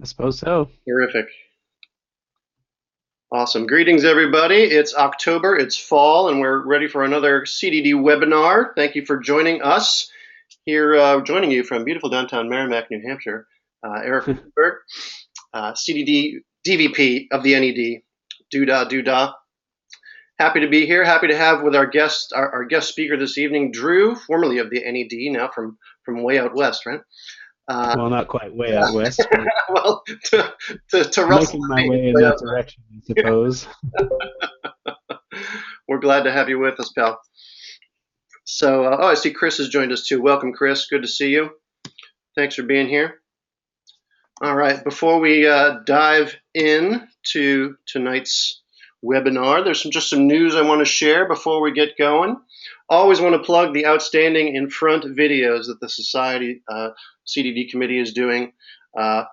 I suppose so. Terrific. Awesome. Greetings, everybody. It's October, it's fall, and we're ready for another CDD webinar. Thank you for joining us. Here, joining you from beautiful downtown Merrimack, New Hampshire, Eric Berg, CDD DVP of the NED. Doodah, doodah. Happy to be here. Happy to have with our guest, our guest speaker this evening, Drew, formerly of the NED, now from way out west, right? Uh, Well, not quite way out west, but well, to Russell making my and me, way in way that out direction, I west. suppose. We're glad to have you with us, pal. So, I see Chris has joined us too. Welcome, Chris. Good to see you. Thanks for being here. All right. Before we dive in to tonight's webinar, there's just some news I want to share before we get going. Always want to plug the outstanding in front videos that the Society CDD committee is doing. Uh,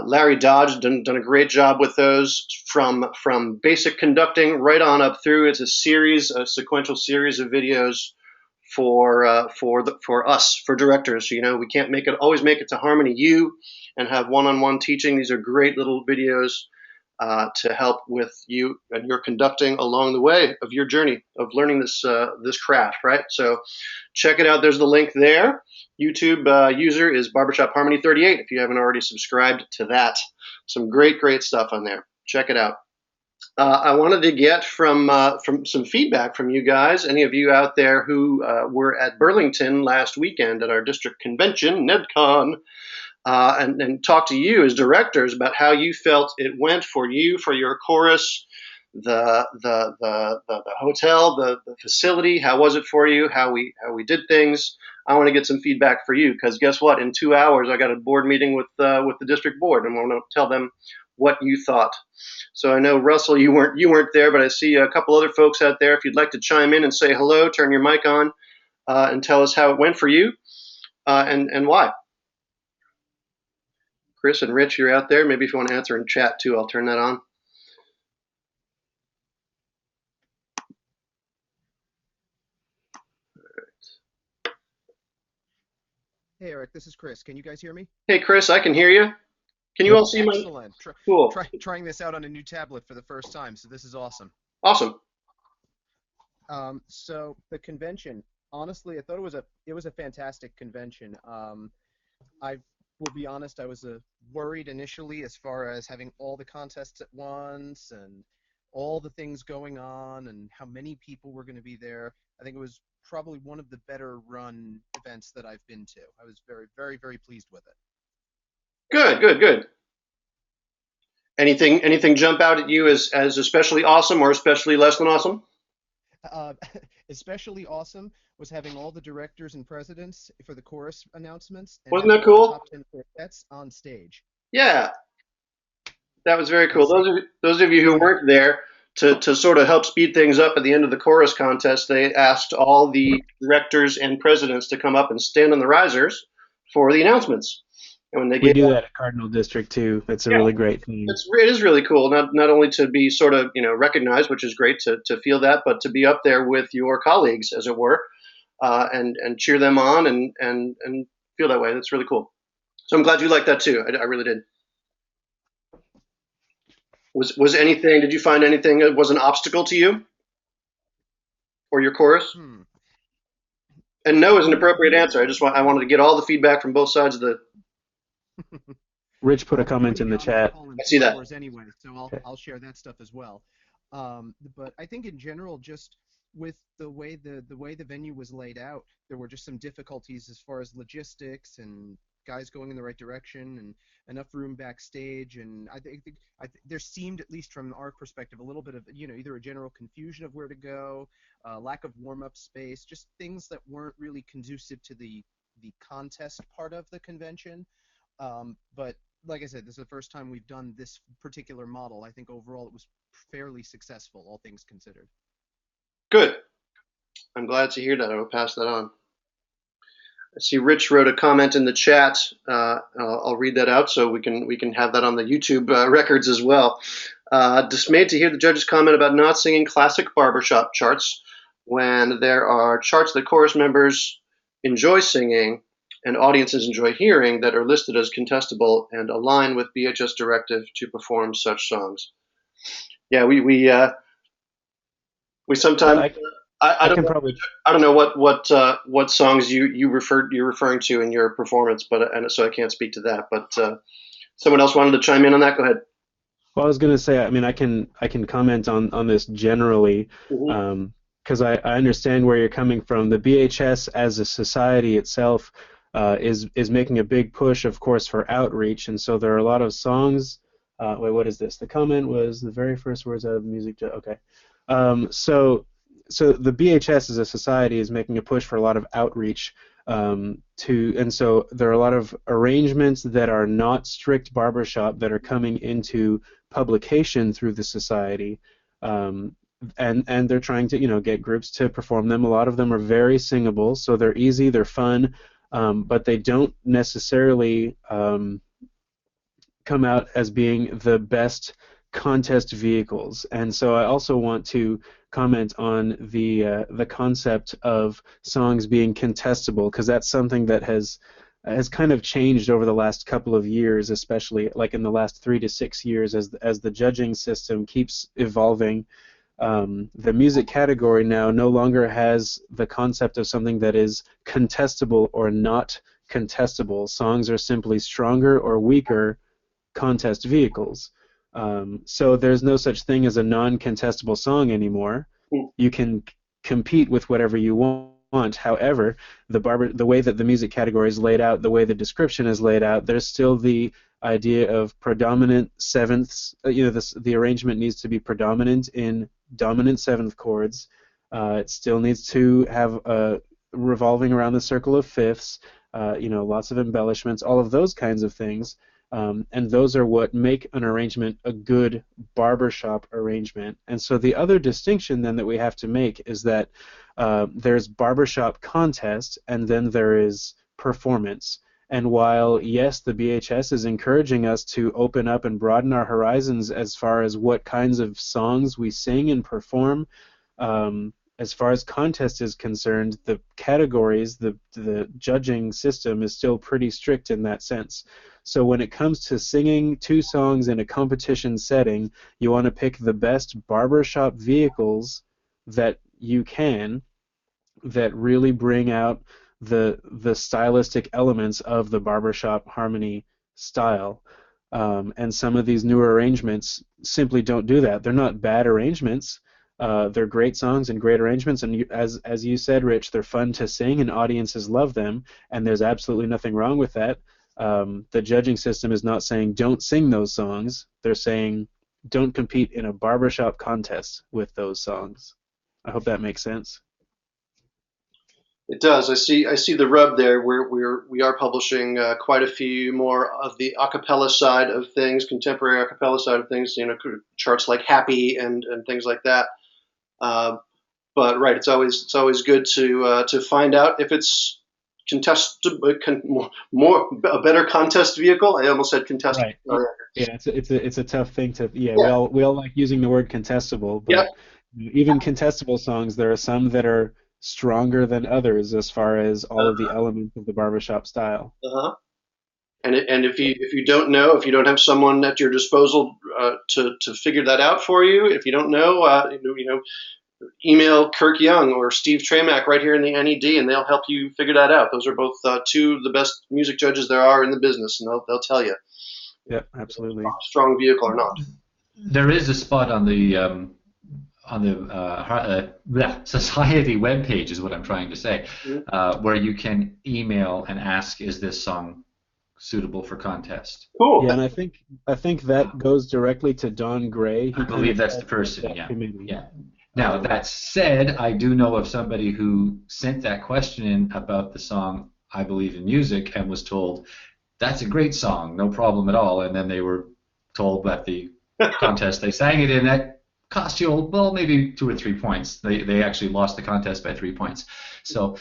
Larry Dodge done a great job with those from basic conducting right on up through. It's a sequential series of videos for us, for directors. You know, we can't always make it to Harmony U and have one-on-one teaching. These are great little videos to help with you and your conducting along the way of your journey of learning this craft, right? So check it out. There's the link there. YouTube user is Barbershop Harmony 38 if you haven't already subscribed to that. Some great stuff on there. Check it out. I wanted to get from some feedback from you guys, any of you out there who were at Burlington last weekend at our district convention, NEDCon, and talk to you as directors about how you felt it went for you, for your chorus, the hotel, the facility. How was it for you? How we did things. I want to get some feedback for you because guess what? In 2 hours, I got a board meeting with the district board, and I want to tell them what you thought. So I know Russell, you weren't there, but I see a couple other folks out there. If you'd like to chime in and say hello, turn your mic on, and tell us how it went for you, and why. Chris and Rich, you're out there. Maybe if you want to answer in chat too, I'll turn that on. Hey Eric, this is Chris. Can you guys hear me? Hey, Chris, I can hear you. Can you all see my? Excellent. Cool. Trying this out on a new tablet for the first time, so this is awesome. Awesome. So the convention, honestly, I thought it was a fantastic convention. I will be honest, I was worried initially as far as having all the contests at once and all the things going on and how many people were going to be there. I think it was probably one of the better run events that I've been to. I was very pleased with it. Good. Anything jump out at you as especially awesome or especially less than awesome? Uh, Especially awesome was having all the directors and presidents for the chorus announcements and Wasn't having that all the cool? top 10 quartets on stage. Yeah, that was very cool. Because Those of you who weren't there, to sort of help speed things up at the end of the chorus contest, they asked all the directors and presidents to come up and stand on the risers for the announcements. And when they We gave do out, that at Cardinal District too. It's a yeah, really great theme. it is really cool. Not only to be sort of recognized, which is great to feel that, but to be up there with your colleagues, as it were, and cheer them on and feel that way. That's really cool. So I'm glad you liked that too. I really did. Was anything? Did you find anything that was an obstacle to you or your chorus? hmm, And no is an appropriate really, answer. I wanted to get all the feedback from both sides of the. Rich put a well, comment believe in me, the I'm not chat. calling I see that. scores anyway, so I'll Okay. I'll share that stuff as well. But I think in general, just with the way the venue was laid out, there were just some difficulties as far as logistics and guys going in the right direction and enough room backstage. And there seemed, at least from our perspective, a little bit of either a general confusion of where to go, lack of warm-up space, just things that weren't really conducive to the contest part of the convention. But like I said, this is the first time we've done this particular model. I think overall it was fairly successful, all things considered. Good. I'm glad to hear that. I will pass that on. I see Rich wrote a comment in the chat. I'll read that out so we can have that on the YouTube records as well. Dismayed to hear the judge's comment about not singing classic barbershop charts when there are charts that chorus members enjoy singing and audiences enjoy hearing that are listed as contestable and align with BHS directive to perform such songs. Yeah, we sometimes I I don't can know, probably. I don't know what songs you're referring to in your performance, but and so I can't speak to that. But someone else wanted to chime in on that. Go ahead. Well, I was going to say, I mean, I can comment on this generally, Mm-hmm. because I understand where you're coming from. The BHS as a society itself is making a big push, of course, for outreach, and so there are a lot of songs. Wait, what is this? The comment was the very first words out of the music. Okay, so the BHS as a society is making a push for a lot of outreach. And so there are a lot of arrangements that are not strict barbershop that are coming into publication through the society, and they're trying to get groups to perform them. A lot of them are very singable, so they're easy, they're fun, but they don't necessarily come out as being the best contest vehicles. And so I also want to comment on the concept of songs being contestable, because that's something that has kind of changed over the last couple of years, especially like in the last 3 to 6 years, as the judging system keeps evolving. The music category now no longer has the concept of something that is contestable or not contestable. Songs are simply stronger or weaker contest vehicles. So there's no such thing as a non-contestable song anymore. You can compete with whatever you want. However, the way that the music category is laid out, the way the description is laid out, there's still the idea of predominant sevenths. The arrangement needs to be predominant in dominant seventh chords. It still needs to have revolving around the circle of fifths. Lots of embellishments, all of those kinds of things. And those are what make an arrangement a good barbershop arrangement. And so the other distinction then that we have to make is that there's barbershop contest and then there is performance. And while, yes, the BHS is encouraging us to open up and broaden our horizons as far as what kinds of songs we sing and perform, as far as contest is concerned, the categories, the judging system is still pretty strict in that sense. So when it comes to singing two songs in a competition setting, you want to pick the best barbershop vehicles that you can that really bring out the stylistic elements of the barbershop harmony style. And some of these newer arrangements simply don't do that. They're not bad arrangements. They're great songs and great arrangements, and as you said, Rich, they're fun to sing, and audiences love them, and there's absolutely nothing wrong with that. The judging system is not saying don't sing those songs. They're saying don't compete in a barbershop contest with those songs. I hope that makes sense. It does. I see the rub there. We are publishing quite a few more of the a cappella side of things, contemporary a cappella side of things. Charts like Happy and things like that. But right, it's always good to find out if it's a better contest vehicle. I almost said contest. Right. Yeah, it's a tough thing to. Yeah, Yeah. we all like using the word contestable, Yep. but even contestable songs, there are some that are stronger than others as far as all of the elements of the barbershop style. Uh-huh. And if you don't know, if you don't have someone at your disposal to figure that out for you, if you don't know, email Kirk Young or Steve Tramack right here in the NED, and they'll help you figure that out. Those are both two of the best music judges there are in the business, and they'll tell you. Yep, absolutely. Strong vehicle or not. There is a spot on the society webpage, is what I'm trying to say, where you can email and ask, is this song suitable for contest? Cool. Yeah, and I think that goes directly to Don Gray. I believe that's the person. Yeah. Yeah. Now that said, I do know of somebody who sent that question in about the song "I Believe in Music" and was told, "That's a great song, no problem at all." And then they were told that the contest they sang it in, that cost you, well, maybe 2 or 3 points. They actually lost the contest by 3 points. So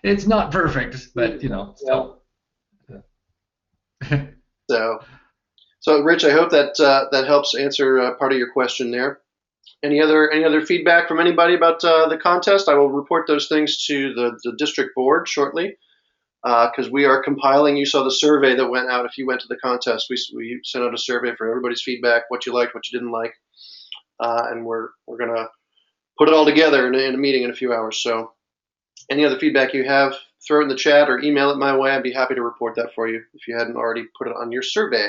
it's not perfect, but still. So, Rich, I hope that that helps answer part of your question there. Any other feedback from anybody about the contest? I will report those things to the district board shortly because we are compiling. You saw the survey that went out. If you went to the contest, we sent out a survey for everybody's feedback, what you liked, what you didn't like, and we're gonna put it all together in a meeting in a few hours. So any other feedback you have, throw it in the chat or email it my way. I'd be happy to report that for you if you hadn't already put it on your survey.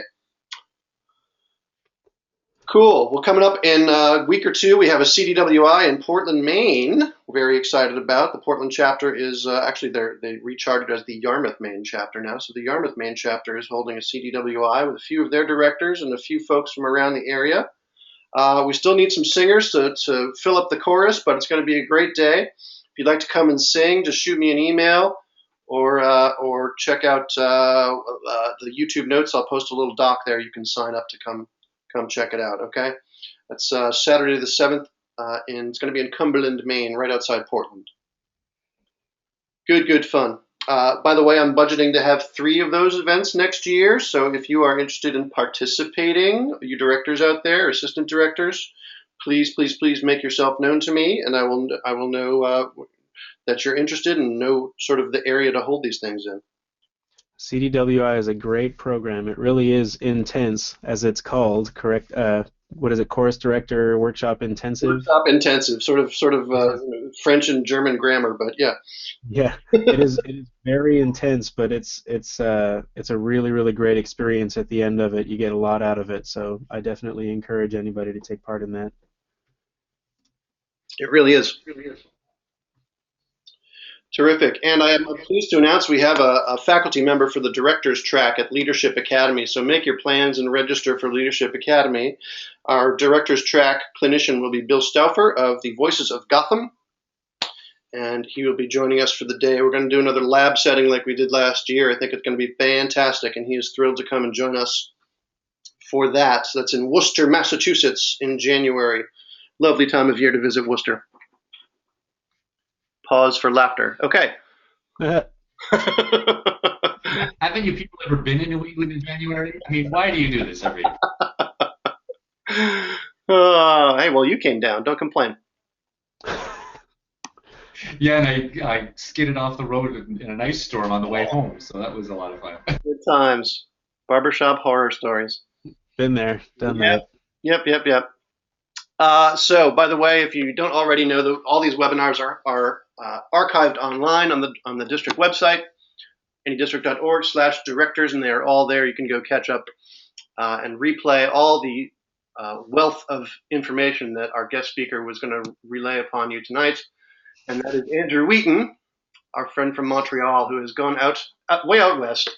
Cool. Well, coming up in a week or two, we have a CDWI in Portland, Maine. We're very excited about. The Portland chapter is actually they recharted as the Yarmouth, Maine chapter now. So the Yarmouth, Maine chapter is holding a CDWI with a few of their directors and a few folks from around the area. We still need some singers to fill up the chorus, but it's going to be a great day. If you'd like to come and sing, just shoot me an email or check out the YouTube notes. I'll post a little doc there. You can sign up to come check it out, okay? That's Saturday the 7th, and it's going to be in Cumberland, Maine, right outside Portland. Good fun. By the way, I'm budgeting to have 3 of those events next year, so if you are interested in participating, you directors out there, assistant directors, please make yourself known to me, and I will know that you're interested and know sort of the area to hold these things in. CDWI is a great program. It really is intense, as it's called. Correct? What is it? Chorus Director Workshop Intensive. Workshop Intensive, sort of French and German grammar, but yeah. Yeah, it is. It is very intense, but it's a really great experience. At the end of it, you get a lot out of it. So I definitely encourage anybody to take part in that. It really is. Terrific. And I am pleased to announce we have a faculty member for the director's track at Leadership Academy. So make your plans and register for Leadership Academy. Our director's track clinician will be Bill Stauffer of the Voices of Gotham. And he will be joining us for the day. We're going to do another lab setting like we did last year. I think it's going to be fantastic. And he is thrilled to come and join us for that. So that's in Worcester, Massachusetts in January. Lovely time of year to visit Worcester. Pause for laughter. Okay. Haven't you people ever been in New England in January? I mean, why do you do this every year? Hey, well, you came down. Don't complain. Yeah, and I skidded off the road in an ice storm on the way home, so that was a lot of fun. Good times. Barbershop horror stories. Been there, done that. Yep. So, by the way, if you don't already know, all these webinars are archived online on the district website, anydistrict.org/directors, and they are all there. You can go catch up and replay all the wealth of information that our guest speaker was going to relay upon you tonight. And that is Andrew Wheaton, our friend from Montreal, who has gone way out west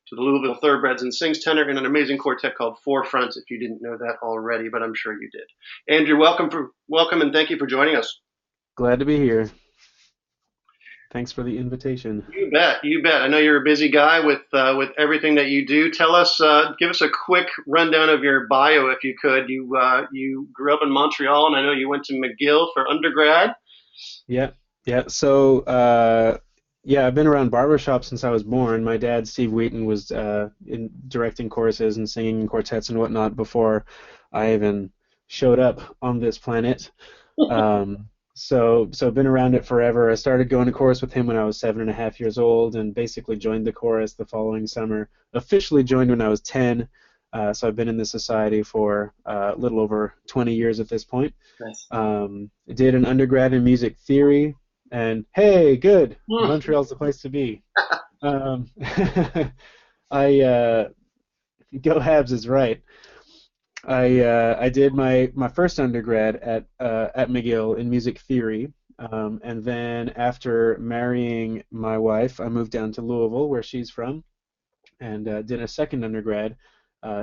to the Louisville Thoroughbreds and sings tenor in an amazing quartet called Forefront, if you didn't know that already, but I'm sure you did. Andrew, welcome and thank you for joining us. Glad to be here. Thanks for the invitation. You bet. I know you're a busy guy with everything that you do. Tell us, give us a quick rundown of your bio, if you could. You grew up in Montreal, and I know you went to McGill for undergrad. Yeah. So, I've been around barbershop since I was born. My dad, Steve Wheaton, was in directing choruses and singing in quartets and whatnot before I even showed up on this planet. So I've been around it forever. I started going to chorus with him when I was 7.5 years old and basically joined the chorus the following summer. Officially joined when I was 10. So I've been in the society for a little over 20 years at this point. Nice. Did an undergrad in music theory, and hey, good, Montreal's the place to be. Go Habs is right. I did my first undergrad at McGill in music theory, and then after marrying my wife, I moved down to Louisville, where she's from, and did a second undergrad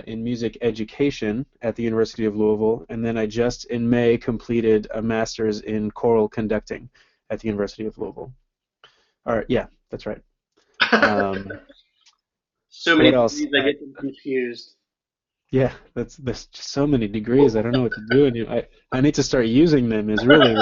in music education at the University of Louisville, and then I just in May completed a master's in choral conducting at the University of Louisville. Yeah, that's right. So many degrees, I get them confused. Yeah, there's just so many degrees. I don't know what to do. I need to start using them. Is really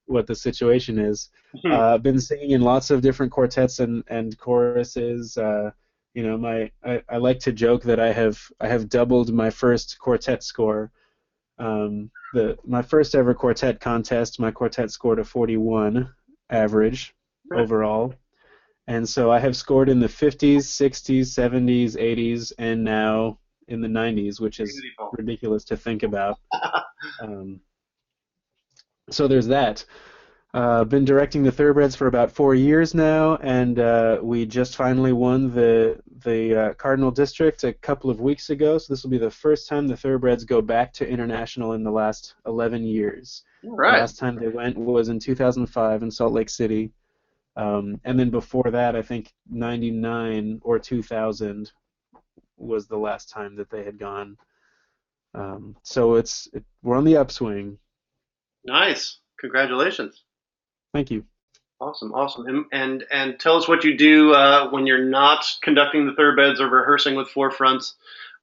what the situation is. I've been singing in lots of different quartets and choruses. I like to joke that I have doubled my first quartet score My first ever quartet contest, my quartet scored a 41 average overall. And so I have scored in the 50s, 60s, 70s, 80s, and now in the 90s, which is ridiculous to think about. So there's that. Been directing the Thoroughbreds for about 4 years now, and we just finally won the Cardinal District a couple of weeks ago. So this will be the first time the Thoroughbreds go back to international in the last 11 years. All right. The last time they went was in 2005 in Salt Lake City. And then before that, I think 99 or 2000 was the last time that they had gone. So we're on the upswing. Nice. Congratulations. Thank you. Awesome, awesome. And tell us what you do when you're not conducting the Thoroughbreds or rehearsing with Forefronts,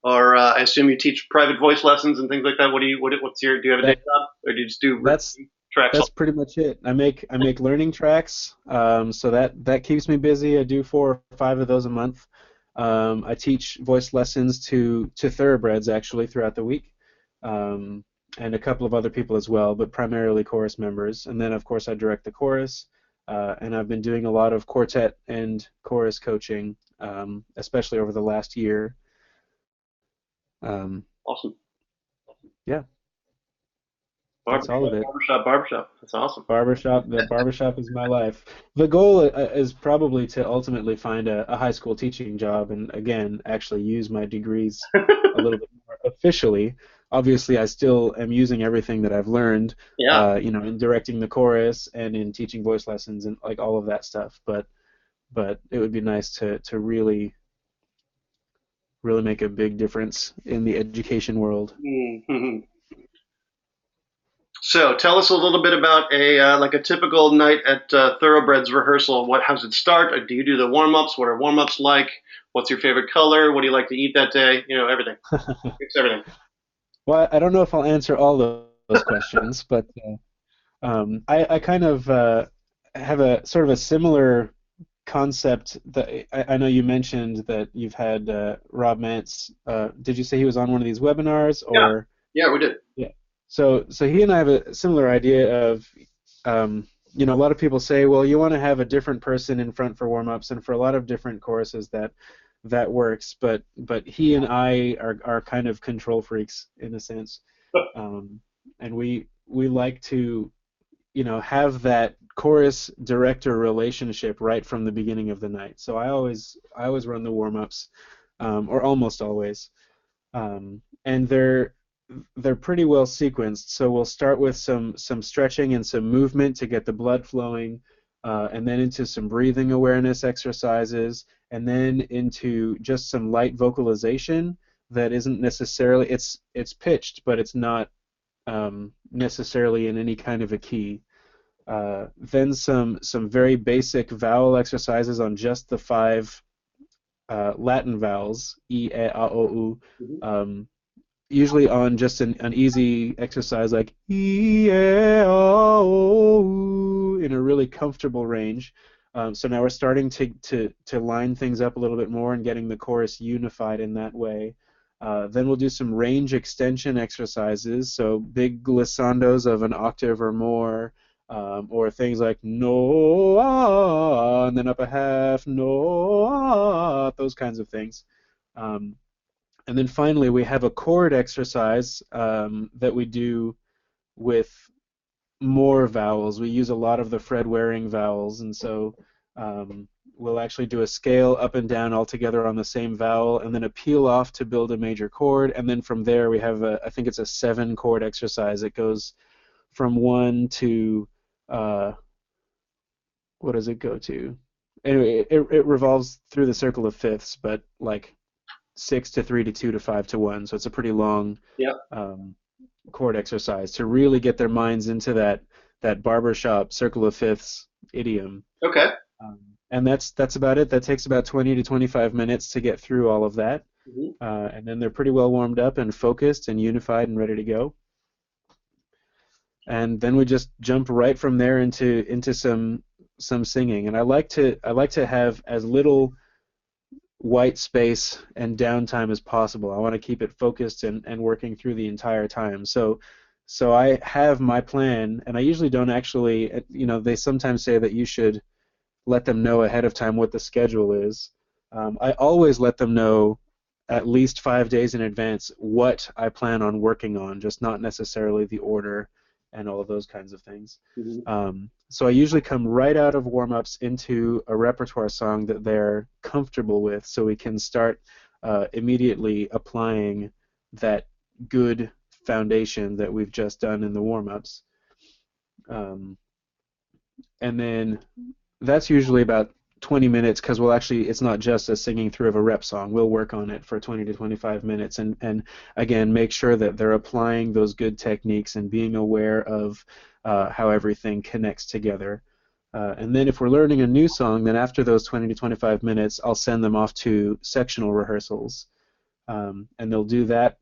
or I assume you teach private voice lessons and things like that. Do you have a day job, or do you just do tracks? That's pretty much it. I make learning tracks, so that keeps me busy. I do 4 or 5 of those a month. I teach voice lessons to Thoroughbreds actually throughout the week. And a couple of other people as well, but primarily chorus members. And then, of course, I direct the chorus, and I've been doing a lot of quartet and chorus coaching, especially over the last year. Awesome. Yeah. That's all of it. Barbershop. That's awesome. The barbershop is my life. The goal is probably to ultimately find a high school teaching job, and again, actually use my degrees a little bit more officially. Obviously, I still am using everything that I've learned, in directing the chorus and in teaching voice lessons and like all of that stuff. But it would be nice to really make a big difference in the education world. Mm-hmm. So, tell us a little bit about a typical night at Thoroughbreds rehearsal. How does it start? Do you do the warm-ups? What are warm-ups like? What's your favorite color? What do you like to eat that day? Everything. It's everything. Well, I don't know if I'll answer all those questions, but I kind of have a sort of a similar concept. That I know you mentioned that you've had Rob Mantz. Did you say he was on one of these webinars? Or yeah, we did. Yeah. So he and I have a similar idea of, a lot of people say, well, you want to have a different person in front for warm-ups, and for a lot of different choruses that works, but he and I are kind of control freaks in a sense, and we like to have that chorus director relationship right from the beginning of the night. So I always run the warm-ups, or almost always, and they're pretty well sequenced. So we'll start with some stretching and some movement to get the blood flowing, and then into some breathing awareness exercises, and then into just some light vocalization that isn't necessarily, it's pitched, but it's not necessarily in any kind of a key. Then some very basic vowel exercises on just the 5 Latin vowels, E, E, A, O, U, usually on just an easy exercise like E, A, O, U, in a really comfortable range. So now we're starting to line things up a little bit more and getting the chorus unified in that way. Then we'll do some range extension exercises, so big glissandos of an octave or more, or things like no, ah, and then up a half, no, ah, those kinds of things. And then finally we have a chord exercise that we do with more vowels. We use a lot of the Fred Waring vowels, and so we'll actually do a scale up and down all together on the same vowel, and then a peel off to build a major chord, and then from there we have I think it's a 7 chord exercise. It goes from 1 to what does it go to? Anyway, it revolves through the circle of fifths, but like 6 to 3 to 2 to 5 to 1, so it's a pretty long chord exercise to really get their minds into that barbershop circle of fifths idiom. Okay. And that's about it. That takes about 20 to 25 minutes to get through all of that, and then they're pretty well warmed up and focused and unified and ready to go. And then we just jump right from there into some singing. And I like to have as little white space and downtime as possible. I want to keep it focused and working through the entire time. So I have my plan, and I usually don't actually, they sometimes say that you should let them know ahead of time what the schedule is. I always let them know at least 5 days in advance what I plan on working on, just not necessarily the order and all of those kinds of things. So I usually come right out of warm-ups into a repertoire song that they're comfortable with, so we can start immediately applying that good foundation that we've just done in the warm-ups. And then that's usually about 20 minutes, because it's not just a singing through of a rep song. We'll work on it for 20 to 25 minutes and again, make sure that they're applying those good techniques and being aware of how everything connects together. And then if we're learning a new song, then after those 20 to 25 minutes, I'll send them off to sectional rehearsals. And they'll do that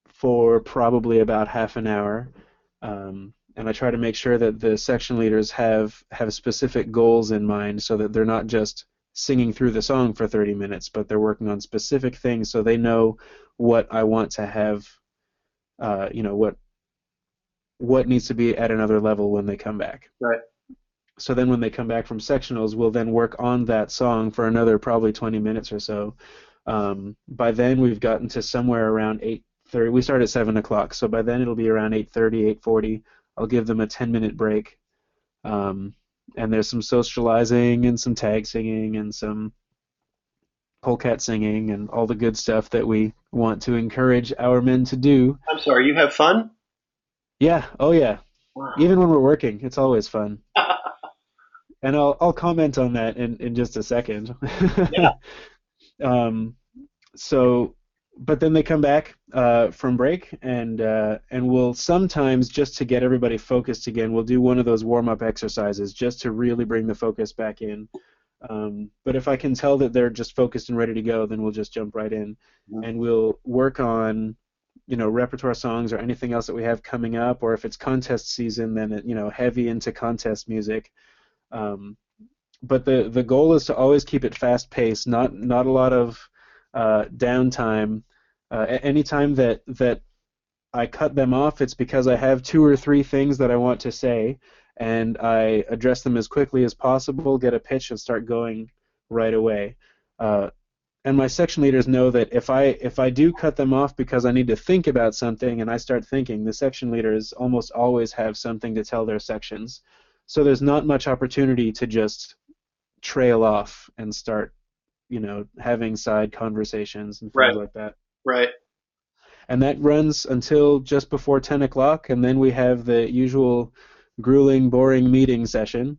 for probably about half an hour. And I try to make sure that the section leaders have specific goals in mind, so that they're not just singing through the song for 30 minutes, but they're working on specific things, so they know what I want to have, what needs to be at another level when they come back. Right. So then when they come back from sectionals, we'll then work on that song for another probably 20 minutes or so. By then we've gotten to somewhere around 8:30. We start at 7 o'clock, so by then it'll be around 8:30, 8:40. I'll give them a 10-minute break, and there's some socializing and some tag singing and some polecat singing and all the good stuff that we want to encourage our men to do. I'm sorry, you have fun? Yeah, oh yeah. Wow. Even when we're working, it's always fun. And I'll comment on that in just a second. Yeah. But then they come back from break, and we'll sometimes, just to get everybody focused again, we'll do one of those warm-up exercises just to really bring the focus back in. But if I can tell that they're just focused and ready to go, then we'll just jump right in, and we'll work on repertoire songs or anything else that we have coming up, or if it's contest season, then heavy into contest music. But the goal is to always keep it fast-paced, not a lot of downtime. Anytime that I cut them off, it's because I have 2 or 3 things that I want to say, and I address them as quickly as possible, get a pitch, and start going right away. And my section leaders know that if I do cut them off because I need to think about something and I start thinking, the section leaders almost always have something to tell their sections. So there's not much opportunity to just trail off and start, having side conversations and things like that. Right. And that runs until just before 10 o'clock, and then we have the usual grueling, boring meeting session,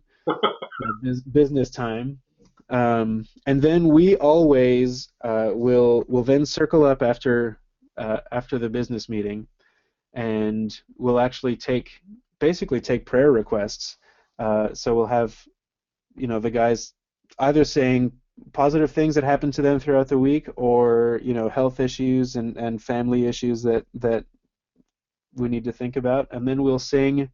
business time. And then we always will then circle up after the business meeting, and we'll actually basically take prayer requests. So we'll have the guys either saying positive things that happened to them throughout the week, or health issues and family issues that we need to think about, and then we'll sing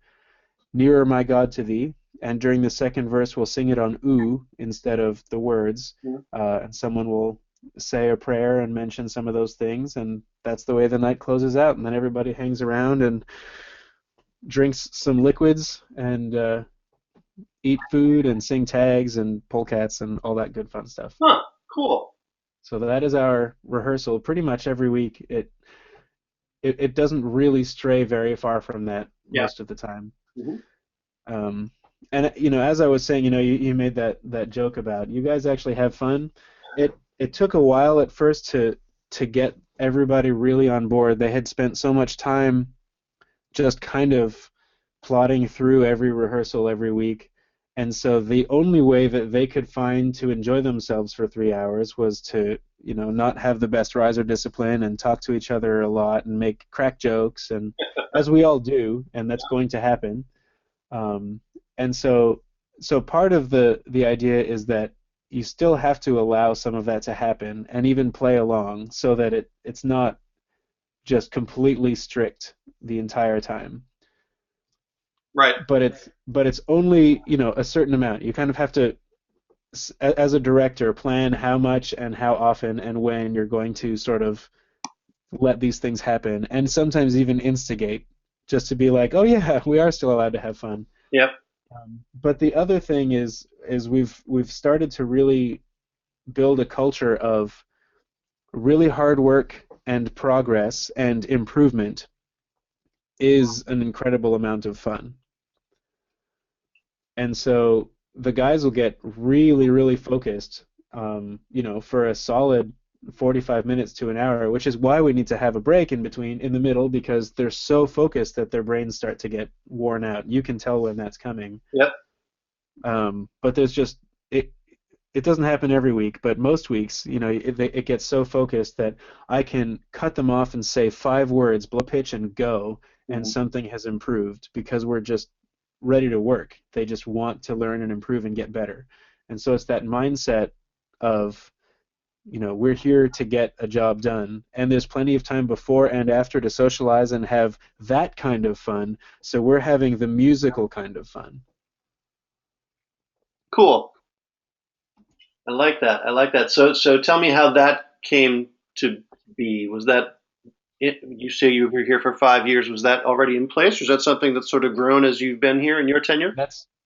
"Nearer My God to Thee," and during the second verse we'll sing it on "ooh" instead of the words, and someone will say a prayer and mention some of those things, and that's the way the night closes out, and then everybody hangs around and drinks some liquids and eat food and sing tags and polecats and all that good fun stuff. Huh, cool. So that is our rehearsal pretty much every week. It doesn't really stray very far from that most of the time. And as I was saying, you made that joke about you guys actually have fun. It took a while at first to get everybody really on board. They had spent so much time just kind of plodding through every rehearsal every week. And so the only way that they could find to enjoy themselves for 3 hours was to, not have the best riser discipline and talk to each other a lot and make crack jokes, and as we all do, and that's going to happen. And so part of the idea is that you still have to allow some of that to happen and even play along, so that it's not just completely strict the entire time. Right. But it's only a certain amount. You kind of have to as a director, plan how much and how often and when you're going to sort of let these things happen, and sometimes even instigate, just to be like, oh yeah, we are still allowed to have fun. Yep. But the other thing is we've started to really build a culture of really hard work and progress and improvement is an incredible amount of fun. And so the guys will get really, really focused, for a solid 45 minutes to an hour, which is why we need to have a break in between, in the middle, because they're so focused that their brains start to get worn out. You can tell when that's coming. Yep. But there's just it doesn't happen every week, but most weeks, it gets so focused that I can cut them off and say 5 words, blow pitch and go, and something has improved because we're just ready to work. They just want to learn and improve and get better. And so it's that mindset of, we're here to get a job done, and there's plenty of time before and after to socialize and have that kind of fun, so we're having the musical kind of fun. Cool. I like that. I like that. So tell me how that came to be. Was that it? You say you were here for 5 years. Was that already in place, or is that something that's sort of grown as you've been here in your tenure?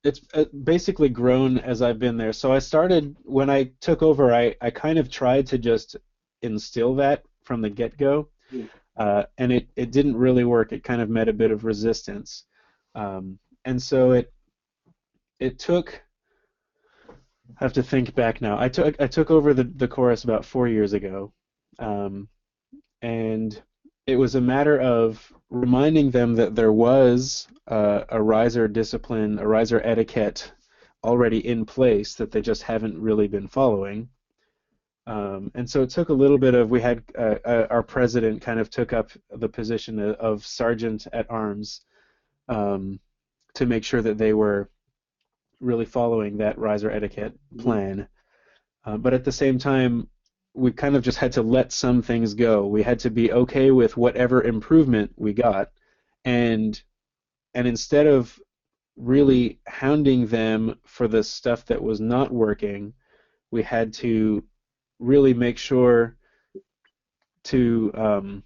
It's basically grown as I've been there. So I started when I took over. I kind of tried to just instill that from the get-go, and it didn't really work. It kind of met a bit of resistance, and so it took. I have to think back now. I took over the chorus about 4 years ago, and it was a matter of reminding them that there was a riser discipline, a riser etiquette already in place that they just haven't really been following. And so it took a little bit of, we had our president kind of took up the position of sergeant at arms to make sure that they were really following that riser etiquette plan. But at the same time, we kind of just had to let some things go. We had to be okay with whatever improvement we got, and instead of really hounding them for the stuff that was not working, we had to really make sure to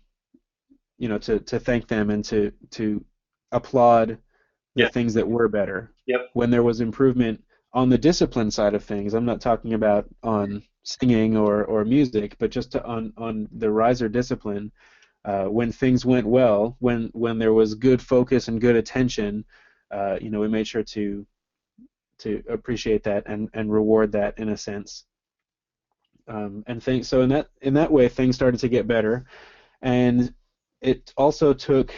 to thank them and to applaud the things that were better. Yep. When there was improvement on the discipline side of things, I'm not talking about on singing or music, but just on the riser discipline, when things went well, when there was good focus and good attention, we made sure to appreciate that and reward that in a sense. So in that way, things started to get better, and it also took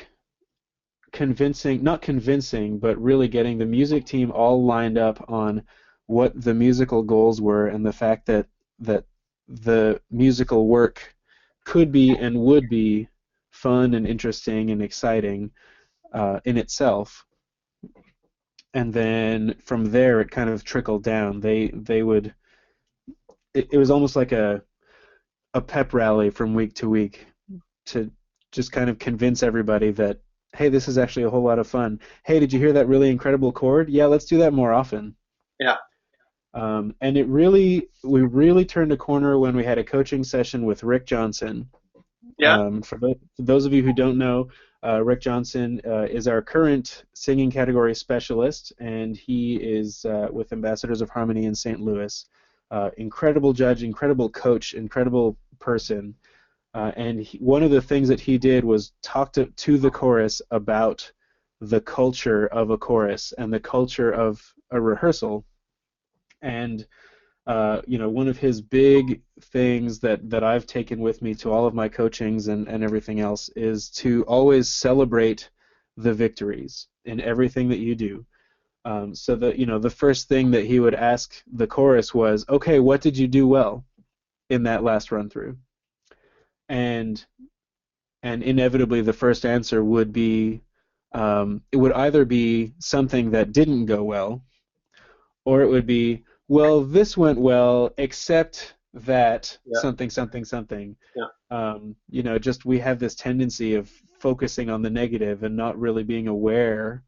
not convincing, but really getting the music team all lined up on what the musical goals were, and the fact that the musical work could be and would be fun and interesting and exciting in itself. And then from there, it kind of trickled down. They would. It was almost like a pep rally from week to week to just kind of convince everybody that, hey, this is actually a whole lot of fun. Hey, did you hear that really incredible chord? Yeah, let's do that more often. Yeah. And we really turned a corner when we had a coaching session with Rick Johnson. Yeah. For those of you who don't know, Rick Johnson is our current singing category specialist, and he is with Ambassadors of Harmony in St. Louis. Incredible judge, incredible coach, incredible person. And one of the things that he did was talk to the chorus about the culture of a chorus and the culture of a rehearsal. And one of his big things that I've taken with me to all of my coachings and everything else is to always celebrate the victories in everything that you do. So that the first thing that he would ask the chorus was, okay, what did you do well in that last run through? And inevitably the first answer would be, it would either be something that didn't go well, or it would be, well, this went well, except that something. Yeah. Just we have this tendency of focusing on the negative and not really being aware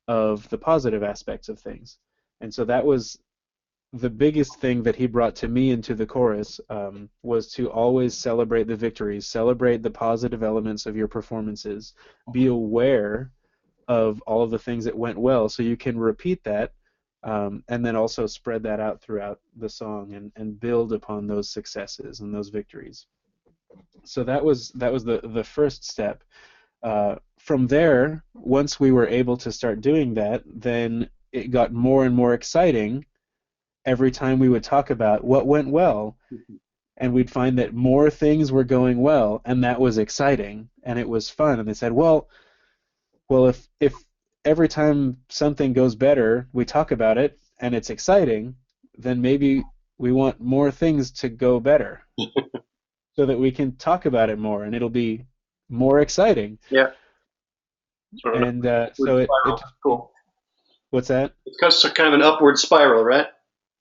of the positive aspects of things. And so that was the biggest thing that he brought to me into the chorus was to always celebrate the victories, celebrate the positive elements of your performances, be aware of all of the things that went well, so you can repeat that, and then also spread that out throughout the song and build upon those successes and those victories. So that was the first step. From there, once we were able to start doing that, then it got more and more exciting every time we would talk about what went well, and we'd find that more things were going well, and that was exciting, and it was fun. And they said, well, if every time something goes better, we talk about it, and it's exciting, then maybe we want more things to go better so that we can talk about it more, and it'll be more exciting. Yeah. And so it cool. What's that? It's kind of an upward spiral, right?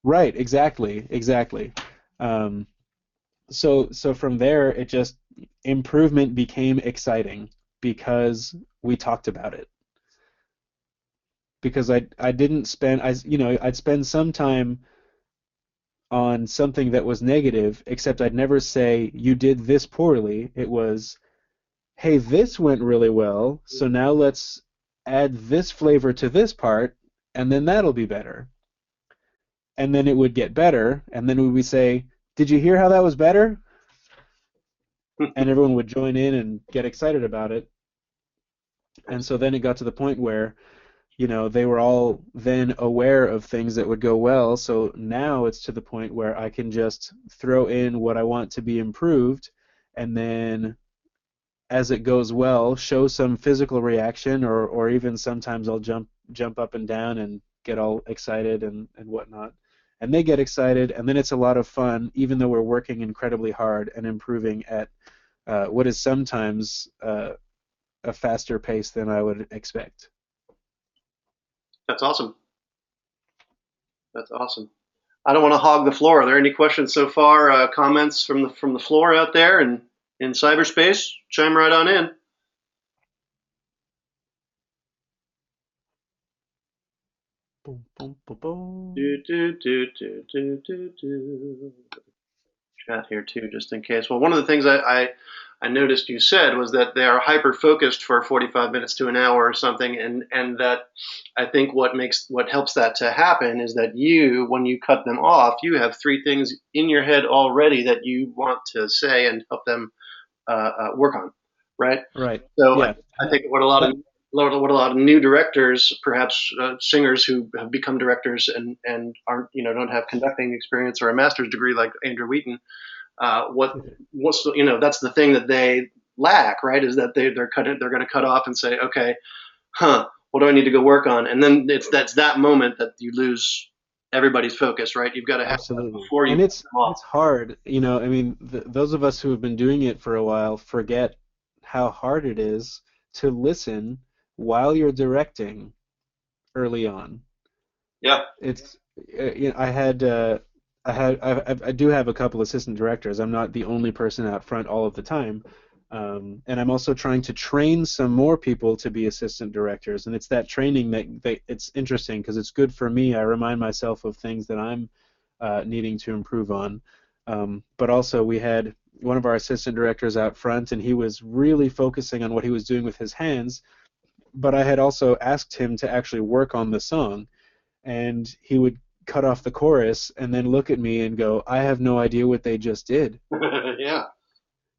Right, exactly. So from there, it just improvement became exciting because we talked about it. Because I didn't spend I'd spend some time on something that was negative, except I'd never say you did this poorly. It was, hey, this went really well, so now let's add this flavor to this part, and then that'll be better. And then it would get better, and then we would say, did you hear how that was better? And everyone would join in and get excited about it. And so then it got to the point where, they were all then aware of things that would go well. So now it's to the point where I can just throw in what I want to be improved, and then as it goes well, show some physical reaction, or even sometimes I'll jump up and down and get all excited and whatnot. And they get excited, and then it's a lot of fun, even though we're working incredibly hard and improving at what is sometimes a faster pace than I would expect. That's awesome. That's awesome. I don't want to hog the floor. Are there any questions so far? Comments from the floor out there and in cyberspace? Chime right on in. Boom, boom, boom, boom. Chat here too, just in case. Well, one of the things I noticed you said was that they are hyper focused for 45 minutes to an hour or something, and that I think what helps that to happen is that when you cut them off, you have three things in your head already that you want to say and help them work on, right? Right. So yeah. I think what a lot of new directors, perhaps singers who have become directors and aren't don't have conducting experience or a master's degree like Andrew Wheaton, that's the thing that they lack, right? Is that they're going to cut off and say, okay, what do I need to go work on? And then that's that moment that you lose everybody's focus, right? You've got to have Absolutely. that before you. And it's hard, I mean, those of us who have been doing it for a while forget how hard it is to listen while you're directing early on. Yeah. It's I do have a couple assistant directors. I'm not the only person out front all of the time. And I'm also trying to train some more people to be assistant directors, and it's that training that it's interesting because it's good for me. I remind myself of things that I'm needing to improve on. But also we had one of our assistant directors out front, and he was really focusing on what he was doing with his hands, but I had also asked him to actually work on the song, and he would cut off the chorus and then look at me and go, I have no idea what they just did. Yeah.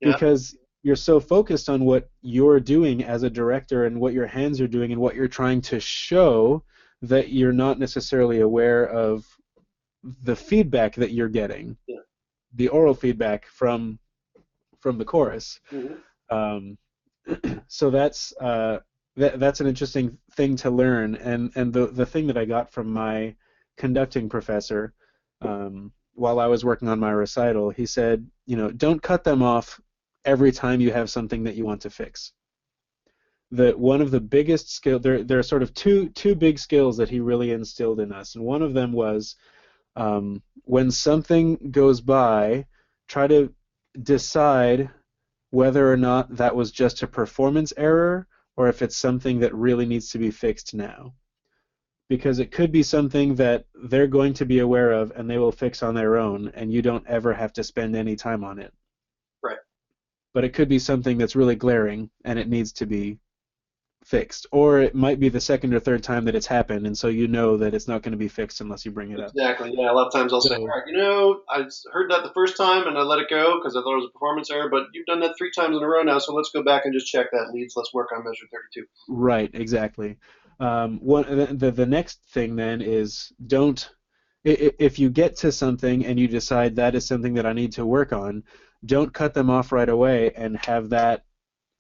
Because you're so focused on what you're doing as a director and what your hands are doing and what you're trying to show that you're not necessarily aware of the feedback that you're getting, the oral feedback from the chorus. Mm-hmm. So that's an interesting thing to learn, and the thing that I got from my conducting professor while I was working on my recital, he said, don't cut them off every time you have something that you want to fix. One of the biggest skills, there are sort of two big skills that he really instilled in us, and one of them was when something goes by, try to decide whether or not that was just a performance error or if it's something that really needs to be fixed now. because it could be something that they're going to be aware of and they will fix on their own, and you don't ever have to spend any time on it. Right. But it could be something that's really glaring and it needs to be fixed. Or it might be the second or third time that it's happened, and so you know that it's not going to be fixed unless you bring it up. Exactly. Yeah. A lot of times I'll say, all So, right, I heard that the first time and I let it go because I thought it was a performance error, but you've done that 3 times in a row now, so let's go back and just check that leads. Let's work on measure 32. right, exactly. The next thing then is if you get to something and you decide that is something that I need to work on, don't cut them off right away and have that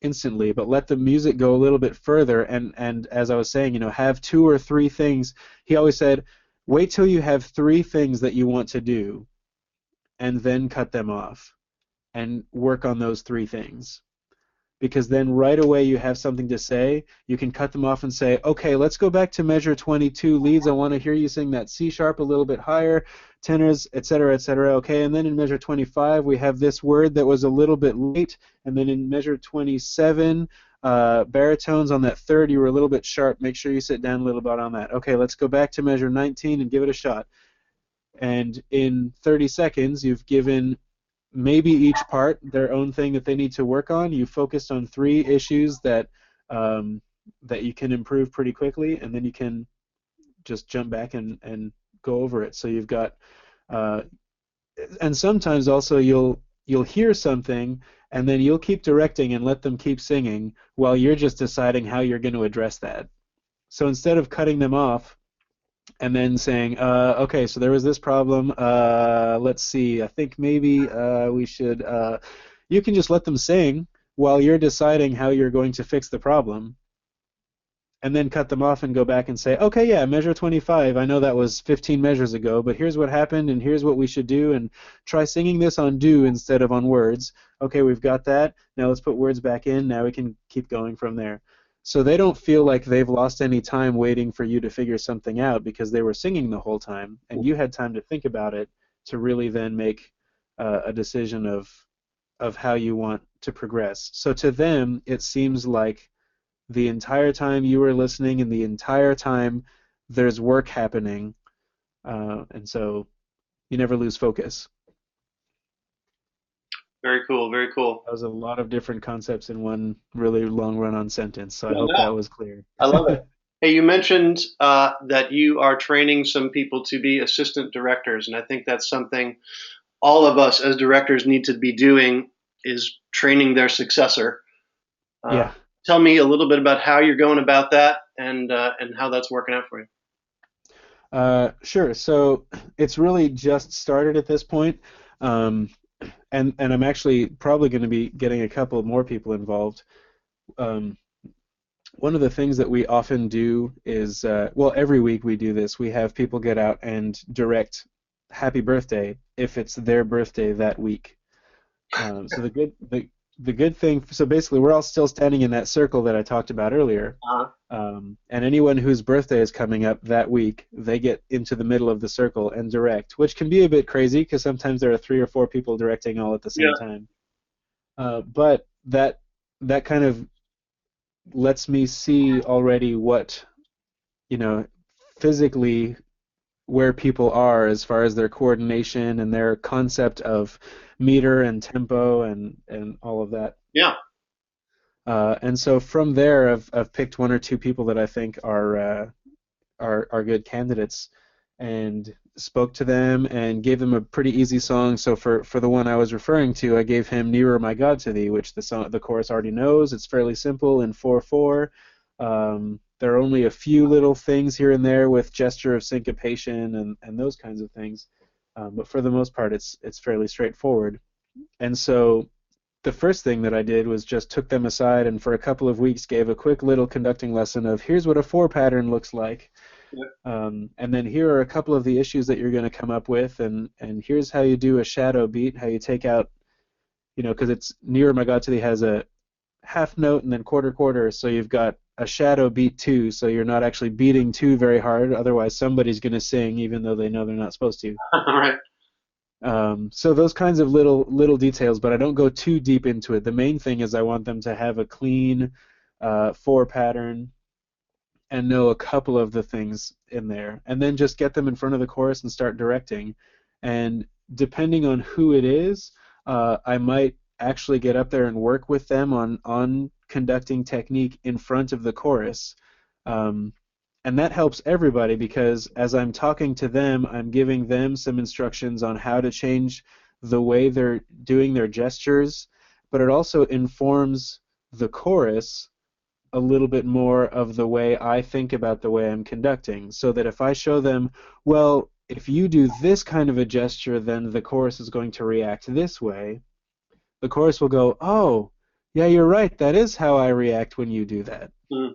instantly, but let the music go a little bit further, and as I was saying, have 2 or 3 things. He always said, wait till you have 3 things that you want to do and then cut them off and work on those 3 things. Because then right away you have something to say. You can cut them off and say, okay, let's go back to measure 22 leads. I want to hear you sing that C sharp a little bit higher, tenors, etc., etc. Okay, and then in measure 25 we have this word that was a little bit late, and then in measure 27 baritones on that third, you were a little bit sharp. Make sure you sit down a little bit on that. Okay, let's go back to measure 19 and give it a shot. And in 30 seconds you've given maybe each part their own thing that they need to work on. You focused on 3 issues that you can improve pretty quickly, and then you can just jump back and go over it. So you've got, and sometimes also you'll hear something, and then you'll keep directing and let them keep singing while you're just deciding how you're going to address that. So instead of cutting them off and then saying, okay, so there was this problem, let's see, I think maybe we should, you can just let them sing while you're deciding how you're going to fix the problem, and then cut them off and go back and say, okay, yeah, measure 25, I know that was 15 measures ago, but here's what happened and here's what we should do, and try singing this on do instead of on words. Okay, we've got that, now let's put words back in, now we can keep going from there. So they don't feel like they've lost any time waiting for you to figure something out, because they were singing the whole time, and you had time to think about it to really then make a decision of how you want to progress. So to them, it seems like the entire time you were listening and the entire time there's work happening, and so you never lose focus. Very cool. Very cool. That was a lot of different concepts in one really long run-on sentence, so I hope Yeah. that was clear. I love it. Hey, you mentioned that you are training some people to be assistant directors, and I think that's something all of us as directors need to be doing, is training their successor. Yeah. Tell me a little bit about how you're going about that and how that's working out for you. Sure. So it's really just started at this point, and I'm actually probably going to be getting a couple more people involved. One of the things that we often do is, well, every week we do this. We have people get out and direct happy birthday if it's their birthday that week. So the good thing, so basically we're all still standing in that circle that I talked about earlier, and anyone whose birthday is coming up that week, they get into the middle of the circle and direct, which can be a bit crazy because sometimes there are 3 or 4 people directing all at the same time. But that kind of lets me see already what, physically where people are as far as their coordination and their concept of meter and tempo and all of that. Yeah. And so from there, I've picked 1 or 2 people that I think are good candidates, and spoke to them and gave them a pretty easy song. So for the one I was referring to, I gave him "Nearer My God to Thee," which the chorus already knows. It's fairly simple in 4/4. There are only a few little things here and there with gesture of syncopation and those kinds of things, but for the most part, it's fairly straightforward. And so the first thing that I did was just took them aside and for a couple of weeks gave a quick little conducting lesson of here's what a 4 pattern looks like. And then here are a couple of the issues that you're going to come up with, and here's how you do a shadow beat, how you take out, because it's "Nearer My God to Thee" has a half note and then quarter, so you've got a shadow beat 2, so you're not actually beating 2 very hard, otherwise somebody's going to sing even though they know they're not supposed to. Right. So those kinds of little details, but I don't go too deep into it. The main thing is I want them to have a clean 4 pattern, and know a couple of the things in there, and then just get them in front of the chorus and start directing. And depending on who it is, I might actually get up there and work with them on conducting technique in front of the chorus. And that helps everybody, because as I'm talking to them, I'm giving them some instructions on how to change the way they're doing their gestures, but it also informs the chorus a little bit more of the way I think about the way I'm conducting, so that if I show them, well, if you do this kind of a gesture, then the chorus is going to react this way, the chorus will go, oh, yeah, you're right, that is how I react when you do that. Mm.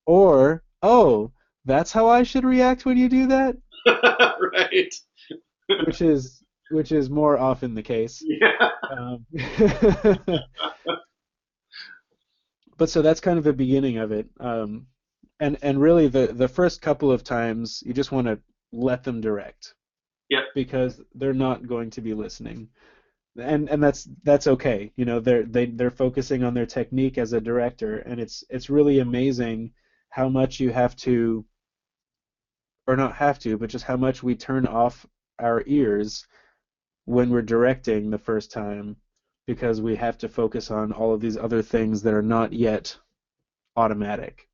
Or, oh, that's how I should react when you do that? Right. Which is more often the case. Yeah. But so that's kind of the beginning of it. And really the first couple of times you just want to let them direct. Yep. Because they're not going to be listening. And that's okay. You know, they're focusing on their technique as a director, and it's really amazing how much you have to, or not have to, but just how much we turn off our ears when we're directing the first time, because we have to focus on all of these other things that are not yet automatic.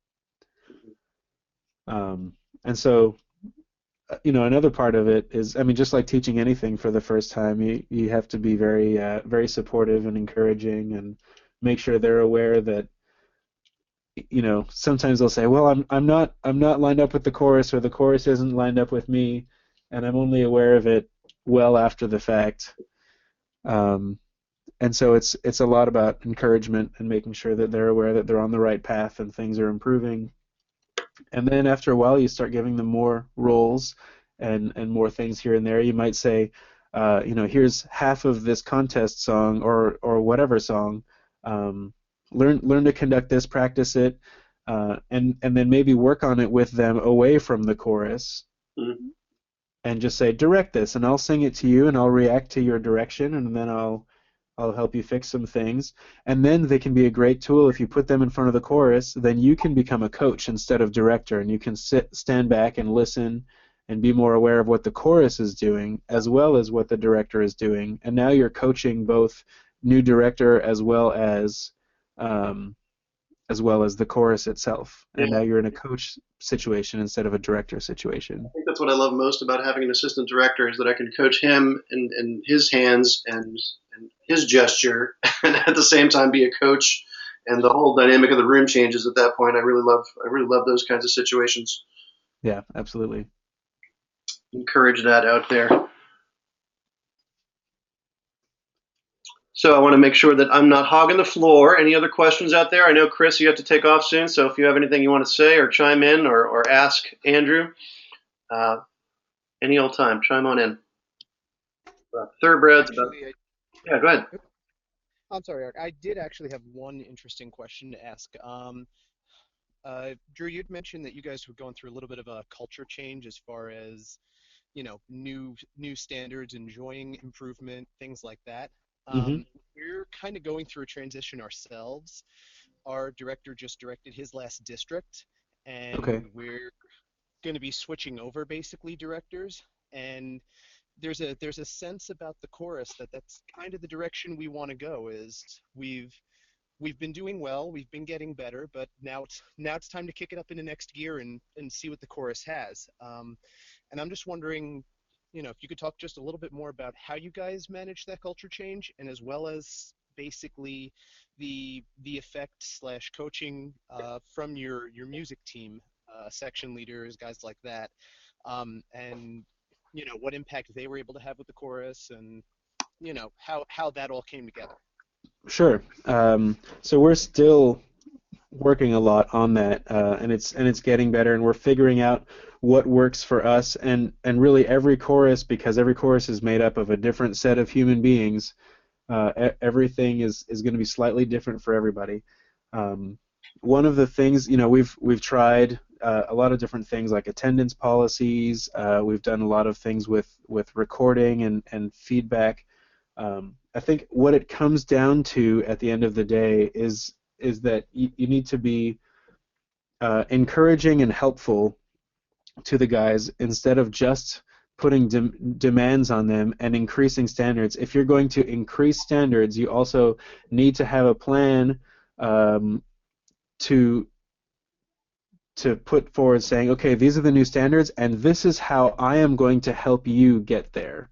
And so, you know, another part of it is, I mean, just like teaching anything for the first time, you have to be very very supportive and encouraging, and make sure they're aware that, you know, sometimes they'll say, well, I'm not lined up with the chorus, or the chorus isn't lined up with me, and I'm only aware of it well after the fact. And so it's a lot about encouragement and making sure that they're aware that they're on the right path and things are improving. And then after a while, you start giving them more roles and more things here and there. You might say, you know, here's half of this contest song, or whatever song. Learn to conduct this, practice it, and then maybe work on it with them away from the chorus. Mm-hmm. And just say, direct this, and I'll sing it to you, and I'll react to your direction, and then I'll help you fix some things. And then they can be a great tool. If you put them in front of the chorus, then you can become a coach instead of director, and you can stand back and listen and be more aware of what the chorus is doing as well as what the director is doing. And now you're coaching both new director as well as the chorus itself. And Yeah. now you're in a coach situation instead of a director situation. I think that's what I love most about having an assistant director, is that I can coach him and his hands and his gesture, and at the same time be a coach, and the whole dynamic of the room changes at that point. I really love those kinds of situations. Yeah, absolutely. Encourage that out there. So I want to make sure that I'm not hogging the floor. Any other questions out there? I know, Chris, you have to take off soon, so if you have anything you want to say or chime in or ask Andrew, any old time, chime on in. Thoroughbreds. Yeah, go ahead. I'm sorry, Eric. I did actually have one interesting question to ask. Drew, you'd mentioned that you guys were going through a little bit of a culture change as far as, you know, new standards, enjoying improvement, things like that. We're kind of going through a transition ourselves. Our director just directed his last district, and Okay. we're going to be switching over basically directors. And there's a sense about the chorus that that's kind of the direction we want to go. Is we've been doing well, we've been getting better, but now it's time to kick it up in the next gear and see what the chorus has. And I'm just wondering, you know, if you could talk just a little bit more about how you guys manage that culture change, and as well as basically the effect slash coaching from your music team, section leaders, guys like that, and you know what impact they were able to have with the chorus, and you know how that all came together. Sure. So we're still working a lot on that, and it's getting better, and we're figuring out what works for us, and really every chorus, because every chorus is made up of a different set of human beings. Everything is going to be slightly different for everybody. One of the things, you know, we've tried a lot of different things like attendance policies. We've done a lot of things with recording and feedback. I think what it comes down to at the end of the day is that you need to be encouraging and helpful to the guys instead of just putting demands on them and increasing standards. If you're going to increase standards, you also need to have a plan to put forward saying, okay, these are the new standards, and this is how I am going to help you get there.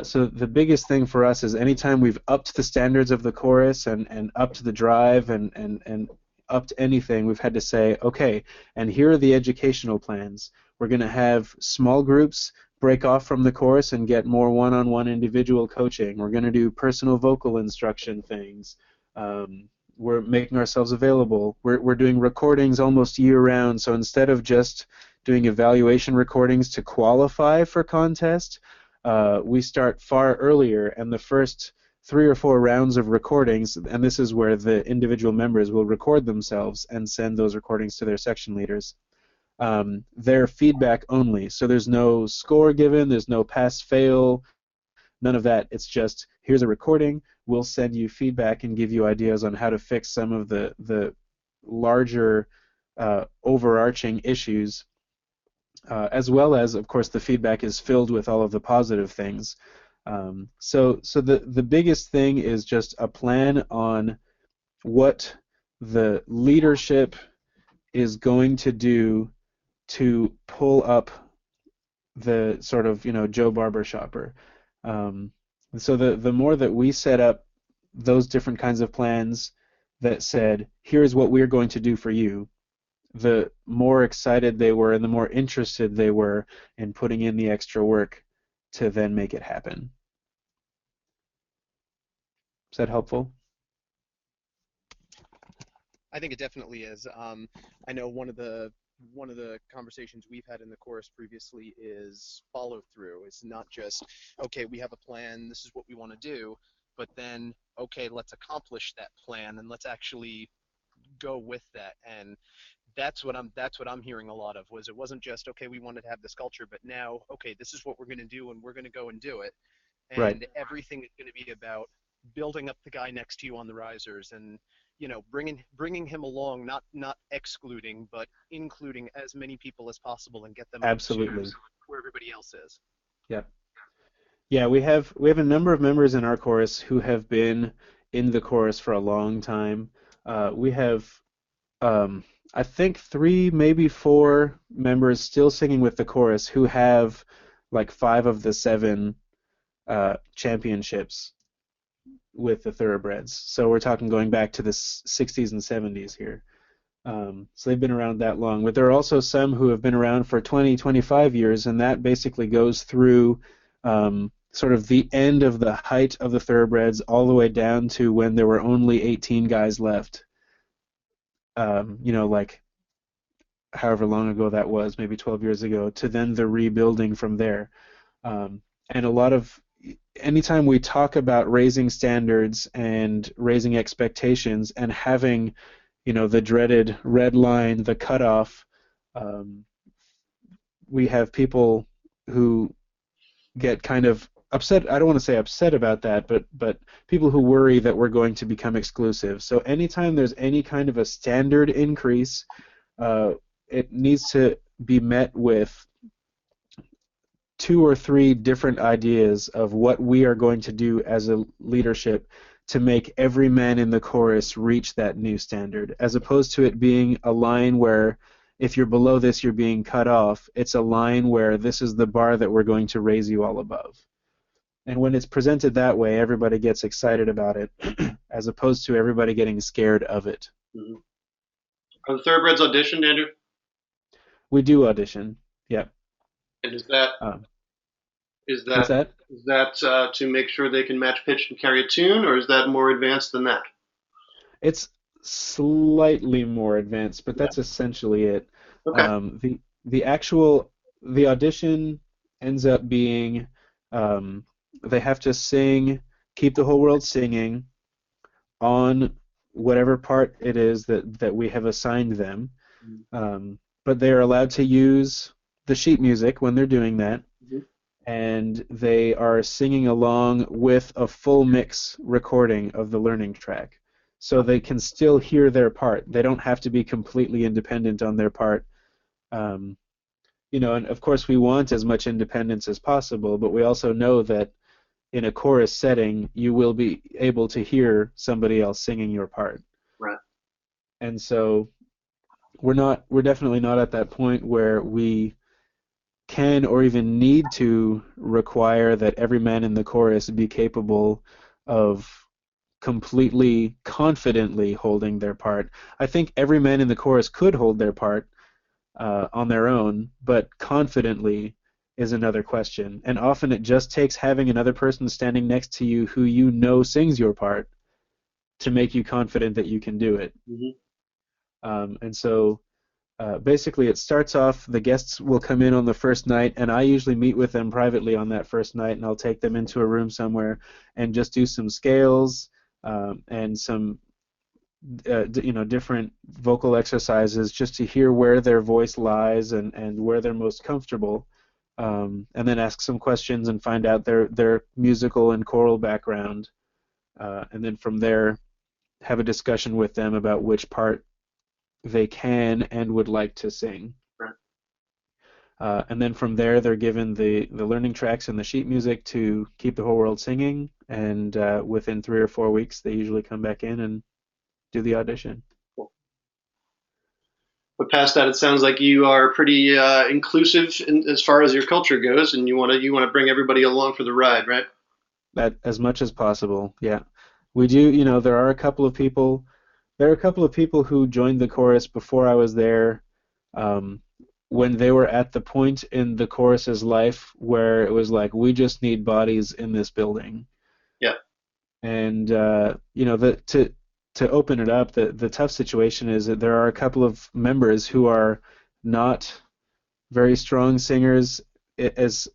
So the biggest thing for us is anytime we've upped the standards of the chorus and upped the drive and upped anything, we've had to say, okay, and here are the educational plans. We're going to have small groups break off from the chorus and get more one-on-one individual coaching. We're going to do personal vocal instruction things. We're making ourselves available. We're doing recordings almost year-round, so instead of just doing evaluation recordings to qualify for contest, we start far earlier, and the first 3 or 4 rounds of recordings, and this is where the individual members will record themselves and send those recordings to their section leaders. They're feedback only, so there's no score given, there's no pass-fail, none of that. It's just, here's a recording, we'll send you feedback and give you ideas on how to fix some of the larger overarching issues, as well as, of course, the feedback is filled with all of the positive things. So the biggest thing is just a plan on what the leadership is going to do to pull up the sort of, Joe Barber shopper. So the more that we set up those different kinds of plans that said, here's what we're going to do for you, the more excited they were and the more interested they were in putting in the extra work to then make it happen. Is that helpful? I think it definitely is. I know one of the conversations we've had in the course previously is follow through. It's not just, okay, we have a plan, this is what we want to do, but then, okay, let's accomplish that plan and let's actually go with that. And that's what I'm hearing a lot of. Was it wasn't just, okay, we wanted to have this culture, but now, okay, this is what we're going to do, and we're going to go and do it. And right. Everything is going to be about building up the guy next to you on the risers, and bringing him along, not excluding, but including as many people as possible and get them absolutely up to where everybody else is. Yep. Yeah, we have a number of members in our chorus who have been in the chorus for a long time. We have I think 3, maybe 4 members still singing with the chorus who have like 5 of the 7 championships with the Thoroughbreds. So we're talking going back to the 60s and 70s here. So they've been around that long. But there are also some who have been around for 20, 25 years, and that basically goes through sort of the end of the height of the Thoroughbreds all the way down to when there were only 18 guys left. Like however long ago that was, maybe 12 years ago, to then the rebuilding from there. And a lot of, anytime we talk about raising standards and raising expectations and having, the dreaded red line, the cutoff, we have people who get kind of upset. I don't want to say upset about that, but people who worry that we're going to become exclusive. So anytime there's any kind of a standard increase, it needs to be met with 2 or 3 different ideas of what we are going to do as a leadership to make every man in the chorus reach that new standard, as opposed to it being a line where if you're below this, you're being cut off. It's a line where this is the bar that we're going to raise you all above. And when it's presented that way, everybody gets excited about it, as opposed to everybody getting scared of it. Mm-hmm. Are the Thoroughbreds auditioned, Andrew? We do audition, yeah. And is that what's that? Is that to make sure they can match pitch and carry a tune, or is that more advanced than that? It's slightly more advanced, but that's essentially it. Okay. The audition ends up being they have to sing, keep the whole world singing on whatever part it is that we have assigned them. But they are allowed to use the sheet music when they're doing that. Mm-hmm. And they are singing along with a full mix recording of the learning track. so they can still hear their part. They don't have to be completely independent on their part. Um, and of course we want as much independence as possible, but we also know that in a chorus setting, you will be able to hear somebody else singing your part. Right. And so we're definitely not at that point where we can or even need to require that every man in the chorus be capable of completely confidently holding their part. I think every man in the chorus could hold their part on their own, but confidently is another question. And often it just takes having another person standing next to you who you know sings your part to make you confident that you can do it. And so basically it starts off, the guests will come in on the first night, and I usually meet with them privately on that first night, and I'll take them into a room somewhere and just do some scales and some different vocal exercises just to hear where their voice lies and where they're most comfortable, and then ask some questions and find out their musical and choral background, and then from there have a discussion with them about which part they can and would like to sing. And then from there they're given the learning tracks and the sheet music to keep the whole world singing, and within 3 or 4 weeks they usually come back in and do the audition. Cool. But past that, it sounds like you are pretty inclusive as far as your culture goes, and you want to bring everybody along for the ride, right? That as much as possible, yeah. We do. There are a couple of people. There are a couple of people who joined the chorus before I was there, when they were at the point in the chorus's life where it was like, we just need bodies in this building. Yeah. And to open it up, the tough situation is that there are a couple of members who are not very strong singers. As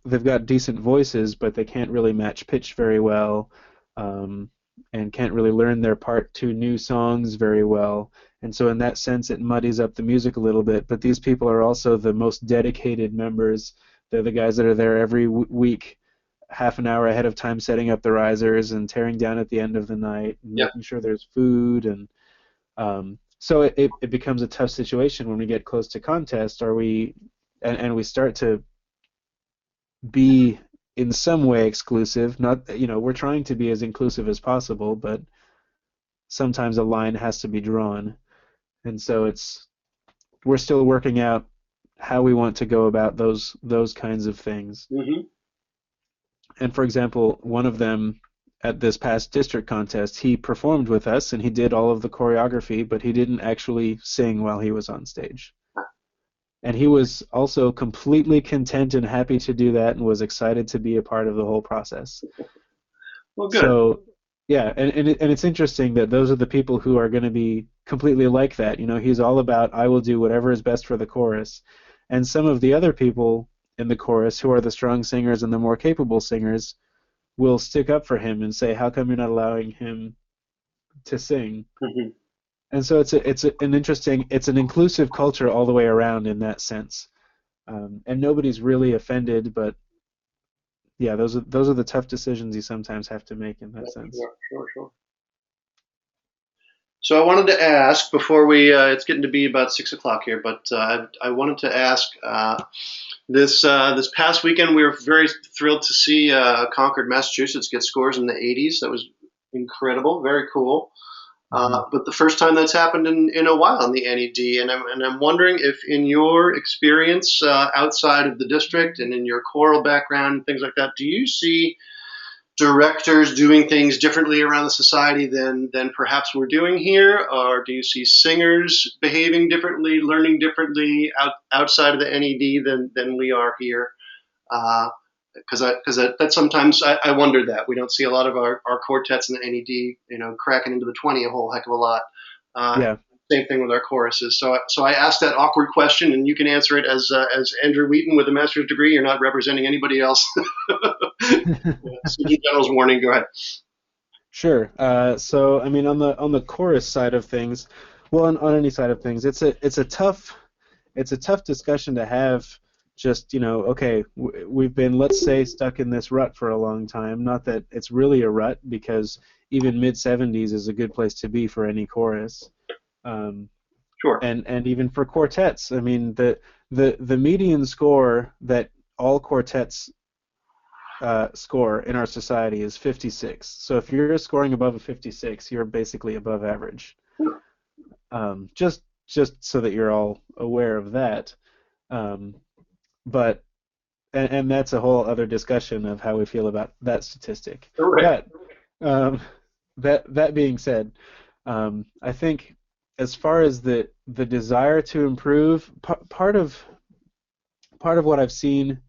they've got decent voices, but they can't really match pitch very well, and can't really learn their part to new songs very well. And so in that sense, it muddies up the music a little bit. But these people are also the most dedicated members. They're the guys that are there every week, half an hour ahead of time, setting up the risers and tearing down at the end of the night, and making sure there's food. And so it becomes a tough situation when we get close to contest, and we start to be in some way exclusive. Not, we're trying to be as inclusive as possible, but sometimes a line has to be drawn. And so we're still working out how we want to go about those kinds of things. Mm-hmm. And for example, one of them at this past district contest, he performed with us and he did all of the choreography, but he didn't actually sing while he was on stage. And he was also completely content and happy to do that, and was excited to be a part of the whole process. Well, good. So, yeah, and it's interesting that those are the people who are going to be completely like that. He's all about, I will do whatever is best for the chorus. And some of the other people in the chorus, who are the strong singers and the more capable singers, will stick up for him and say, how come you're not allowing him to sing? Mm-hmm. And so it's an inclusive culture all the way around in that sense, and nobody's really offended. But yeah, those are the tough decisions you sometimes have to make in that sense. Sure. So I wanted to ask before it's getting to be about 6 o'clock here, but I wanted to ask this past weekend we were very thrilled to see Concord, Massachusetts get scores in the 80s. That was incredible, very cool. But the first time that's happened in a while in the NED, and I'm wondering if, in your experience outside of the district and in your choral background and things like that, do you see directors doing things differently around the society than perhaps we're doing here, or do you see singers behaving differently, learning differently outside of the NED than we are here? Because that sometimes I wonder that we don't see a lot of our quartets in the NED, cracking into the 20 a whole heck of a lot. Yeah. Same thing with our choruses. So I asked that awkward question, and you can answer it as Andrew Wheaton with a master's degree. You're not representing anybody else. Surgeon General's warning. Go ahead. Sure. So I mean, on the chorus side of things, well, on any side of things, it's a tough discussion to have, just, okay, we've been, let's say, stuck in this rut for a long time. Not that it's really a rut, because even mid 70s is a good place to be for any chorus. Um, Sure. and even for quartets. I mean, the median score that all quartets score in our society is 56. So if you're scoring above a 56, you're basically above average. Just so that you're all aware of that. Um, but and that's a whole other discussion of how we feel about that statistic. Correct. But that being said, I think as far as the desire to improve, part of what I've seen,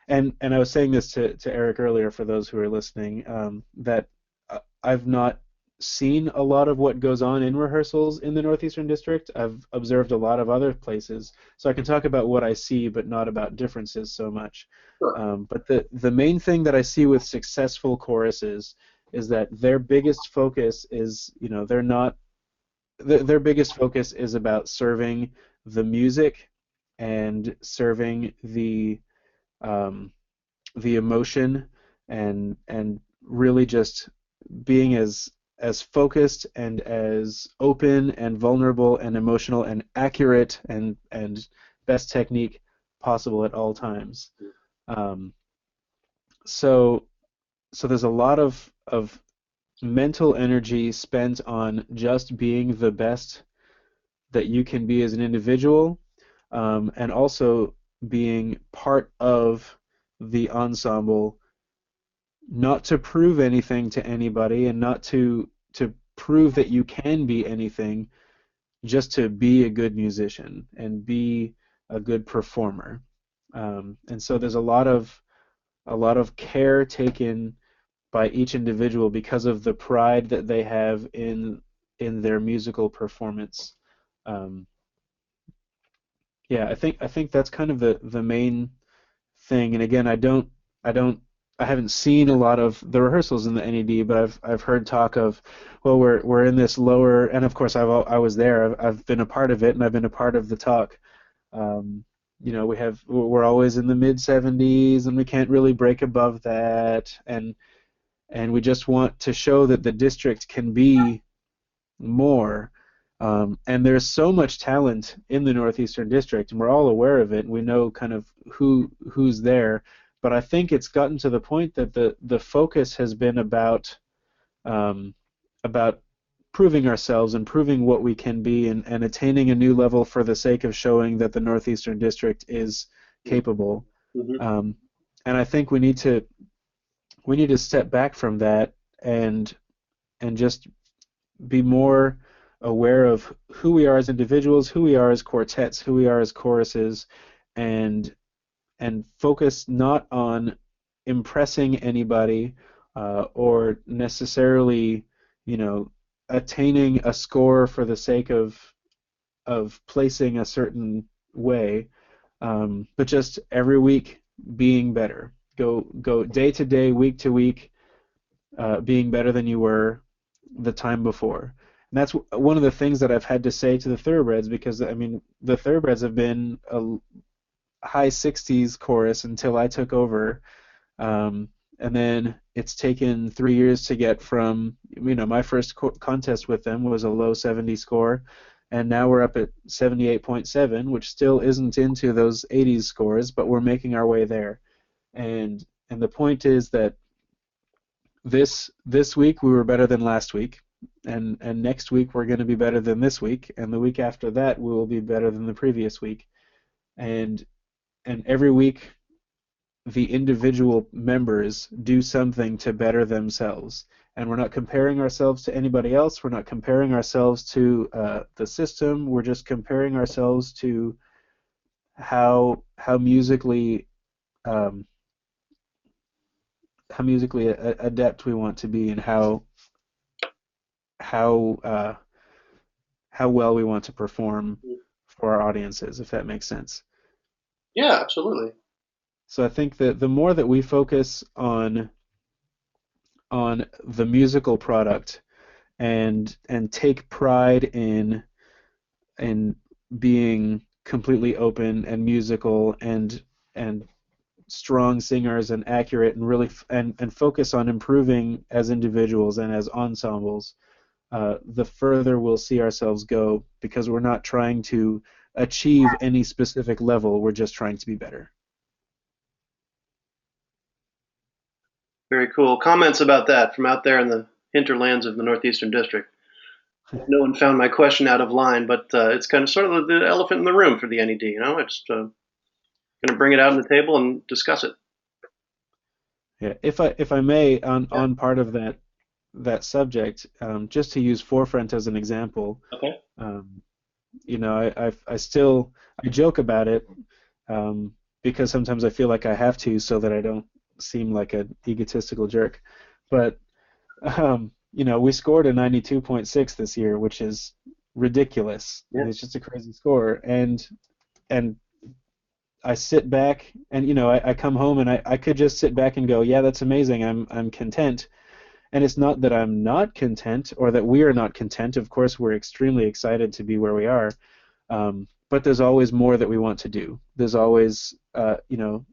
and I was saying this to Eric earlier for those who are listening, that I've not seen a lot of what goes on in rehearsals in the Northeastern District. I've observed a lot of other places, so I can talk about what I see, but not about differences so much. Sure. But the main thing that I see with successful choruses is that their biggest focus is, they're not their biggest focus is about serving the music and serving the emotion, and really just being as focused and as open and vulnerable and emotional and accurate and best technique possible at all times. Um, so there's a lot of mental energy spent on just being the best that you can be as an individual, and also being part of the ensemble, not to prove anything to anybody and not to prove that you can be anything, just to be a good musician and be a good performer. And so there's a lot of care taken by each individual because of the pride that they have in their musical performance. Um, yeah, I think that's kind of the main thing. And again, I don't I haven't seen a lot of the rehearsals in the NED, but I've heard talk of, well, we're in this lower, and of course I was there. I've been a part of it, and I've been a part of the talk. Um, we're always in the mid 70s, and we can't really break above that, and we just want to show that the district can be more. And there's so much talent in the Northeastern District, and we're all aware of it, and we know kind of who's there. But I think it's gotten to the point that the focus has been um, about proving ourselves and proving what we can be, and attaining a new level for the sake of showing that the Northeastern District is capable. Mm-hmm. And I think we need to step back from that and just be more aware of who we are as individuals, who we are as quartets, who we are as choruses, and focus not on impressing anybody, or necessarily, attaining a score for the sake of placing a certain way, but just every week being better. Go day to day, week to week, being better than you were the time before. And that's one of the things that I've had to say to the Thoroughbreds, because I mean the Thoroughbreds have been a high 60s chorus until I took over, and then it's taken 3 years to get from, my first contest with them was a low 70 score, and now we're up at 78.7, which still isn't into those 80s scores, but we're making our way there. And the point is that this week we were better than last week, and next week we're going to be better than this week, and the week after that we will be better than the previous week, and every week the individual members do something to better themselves, and we're not comparing ourselves to anybody else, we're not comparing ourselves to the system, we're just comparing ourselves to how musically adept we want to be, and how well we want to perform for our audiences, if that makes sense. Yeah, absolutely. So I think that the more that we focus on the musical product, and take pride in being completely open and musical, and and strong singers and accurate and really and focus on improving as individuals and as ensembles, the further we'll see ourselves go, because we're not trying to achieve any specific level. We're just trying to be better. Very cool. Comments about that from out there in the hinterlands of the Northeastern District. No one found my question out of line, but it's kind of sort of the elephant in the room for the NED. You know, it's going to bring it out on the table and discuss it. Yeah, if I may, on part of that subject, just to use Forefront as an example. Okay. You know, I joke about it, because sometimes I feel like I have to, so that I don't seem like an egotistical jerk. But you know, we scored a 92.6 this year, which is ridiculous. Yeah. It's just a crazy score, and I sit back and, you know, I come home and I could just sit back and go, yeah, that's amazing. I'm content. And it's not that I'm not content or that we are not content. Of course, we're extremely excited to be where we are. But there's always more that we want to do. There's always, you know,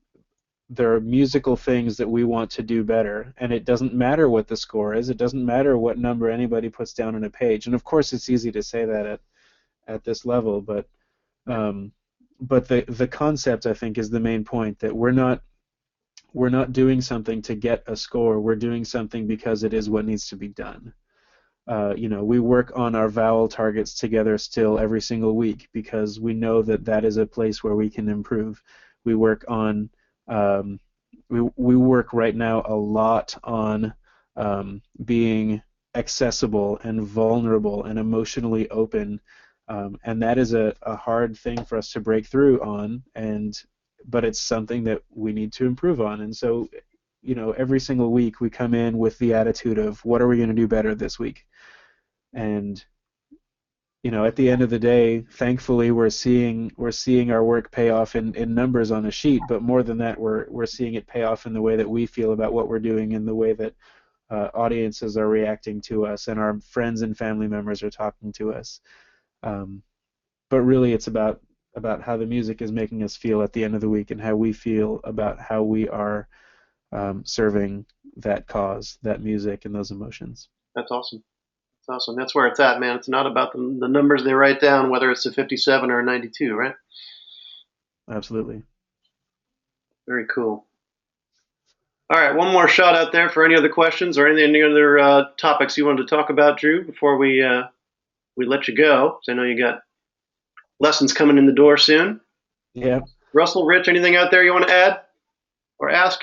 there are musical things that we want to do better. And it doesn't matter what the score is. It doesn't matter what number anybody puts down on a page. And of course, it's easy to say that at this level, but the concept, I think, is the main point, that we're not doing something to get a score. We're doing something because it is what needs to be done. You know, we work on our vowel targets together still every single week because we know that that is a place where we can improve. We work on we work right now a lot on being accessible and vulnerable and emotionally open. And that is a hard thing for us to break through on, but it's something that we need to improve on. And so, you know, every single week we come in with the attitude of, what are we going to do better this week? And, you know, at the end of the day, thankfully we're seeing our work pay off in numbers on a sheet, but more than that, we're seeing it pay off in the way that we feel about what we're doing, and the way that audiences are reacting to us, and our friends and family members are talking to us. But really, it's about how the music is making us feel at the end of the week, and how we feel about how we are serving that cause, that music, and those emotions. That's awesome. That's awesome. That's where it's at, man. It's not about the numbers they write down, whether it's a 57 or a 92, right? Absolutely. Very cool. All right, one more shot out there for any other questions or any other topics you wanted to talk about, Drew, before we let you go. So I know you got lessons coming in the door soon. Yeah. Russell, Rich, anything out there you want to add or ask?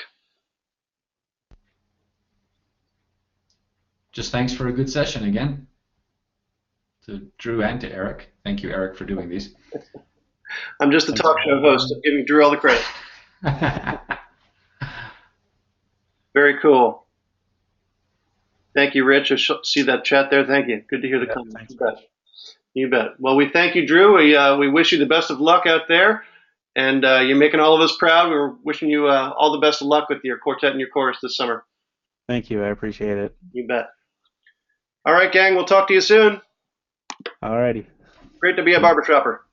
Just thanks for a good session again. To Drew and to Eric. Thank you, Eric, for doing these. I'm just the talk show host. I'm giving Drew all the credit. Very cool. Thank you, Rich. I see that chat there. Thank you. Good to hear the comments. Thanks. You bet. You bet. Well, we thank you, Drew. We wish you the best of luck out there. And you're making all of us proud. We're wishing you all the best of luck with your quartet and your chorus this summer. Thank you. I appreciate it. You bet. All right, gang. We'll talk to you soon. All righty. Great to be a barbershopper.